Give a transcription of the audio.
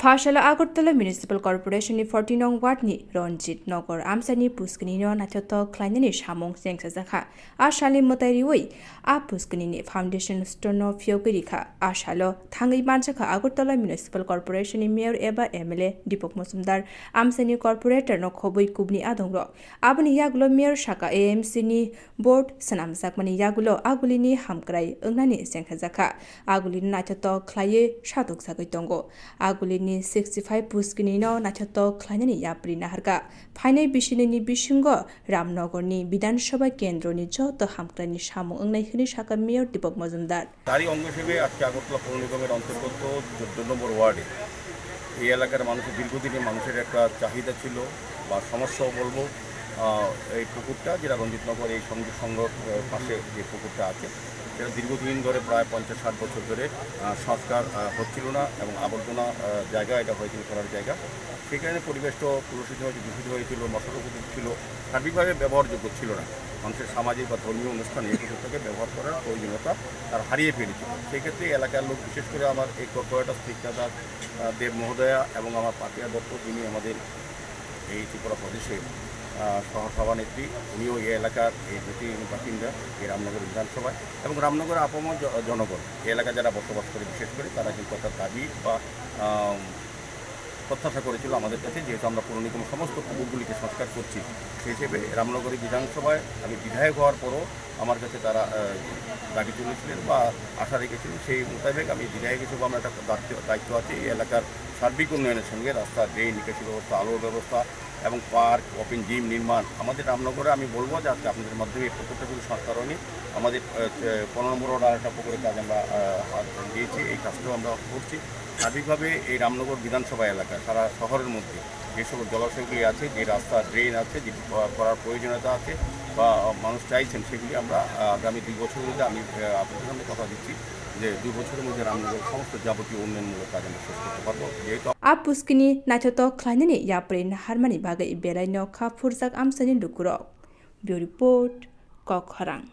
Fashala Agartala Municipal Corporation ni 14 nong ward ni Ronjit Nogor Amsani Puskini no Nachoto Kleinini Samung Sakha Ashali Motariwi A Puskini Foundation Stone of Yogirika Ashalo Tangi Manchaka Agartala Municipal Corporation ni Mayor Eba MLA Dipok Musumdar Amsani Corporator no Kobui Kubni Adongro Abani yagulo Mayor Shaka AMC ni Board Sanam Sakmani yagulo Agulini hamkrai Ungnani Sakha Agulini Nachoto Klaye Shatuk Sakitongo Agulini 65 puskini no nachoto khlainani yapri naharka painai Bisi ni bisingo Ramnagarni Bidhan Sabha Kendro ni joto hamkrai ni samung ongnai hini sakha Mayor Dipok Musumdar তারই অঙ্গ হিসেবে আজকে আগরতলা পৌর নিগমের অন্তর্গত 14 নম্বর ওয়ার্ডে এই এলাকার মানুষের দীর্ঘদিনের মানুষের একটা চাহিদা ছিল বা সমস্যাও বলবো এই পুকুরটা যেটা রঞ্জিতনগর এই সংঘর পাশে যে পুকুরটা আছে সেটা দীর্ঘদিন ধরে প্রায় 50-60 বছর ধরে সংস্কার হচ্ছিল না এবং আবর্জনা জায়গা এটা হয়েছিল করার জায়গা সেখানে পরিবেশটা কলুষিত হয়েছে দূষিত হয়েছিল মশারোপিত ছিল সার্বিকভাবে ব্যবহারযোগ্য ছিল না মানুষের সামাজিক বা ধর্মীয় অনুষ্ঠানে এই পুকুরটাকে ব্যবহার করার প্রয়োজনীয়তা তার হারিয়ে ফেলেছিল সেক্ষেত্রে এলাকার লোক বিশেষ করে আমার এই কর্পোরেটর ঠিকাদার দেব মহোদয়া এবং আমার পাতিয়া দত্ত যিনি আমাদের এই ত্রিপুরা প্রদেশে সহসভানেত্রী উনিও এই এলাকার এই দুটি বাসিন্দা এই রামনগর বিধানসভায় এবং রামনগরের আপামর জনগণ এই এলাকা যারা বসবাস করে বিশেষ করে তারা কিন্তু একটা দাবি বা প্রত্যাশা করেছিল আমাদের কাছে যেহেতু আমরা পৌর নিগম সমস্ত পুকুরগুলিকে সংস্কার করছি সেই হিসেবে রামনগরী বিধানসভায় আমি বিধায়ক হওয়ার পরও আমার কাছে তারা দাবি তুলেছিলেন বা আশা রেখেছিলেন সেই মোতাবেক আমি বিধায়ক হিসেবে আমার একটা দায়িত্ব আছে এই এলাকার সার্বিক উন্নয়নের সঙ্গে রাস্তা ড্রেন নিকাশি ব্যবস্থা আলোর ব্যবস্থা এবং পার্ক ওপেন জিম নির্মাণ আমাদের রামনগরে আমি বলবো যে আজকে আপনাদের মাধ্যমে এই পুকুরটা শুধু সংস্কার হয়নি আমাদের 15 নম্বর ওয়ার্ড আরেকটা পুকুরের কাজ আমরা দিয়েছি এই কাজটাও আমরা করছি সার্বিকভাবে এই রামনগর বিধানসভা এলাকা সারা শহরের মধ্যে যে সকল জলাশয়গুলি আছে যে রাস্তা ড্রেন আছে যে করার প্রয়োজনীয়তা আছে বা মানুষ চাইছেন সেগুলি আমরা আগামী 2 বছরের মধ্যে আমি আপনাদের সামনে কথা দিচ্ছি যে 2 বছরের মধ্যে রামনগর সমস্ত যাবতীয় উন্নয়নমূলক কাজ আমরা শেষ করতে পারবো যেহেতু Puskini nachoto khlainani yapri naharmani bagai berai no kha furjak amsani lukuro Bureau Report Kokharang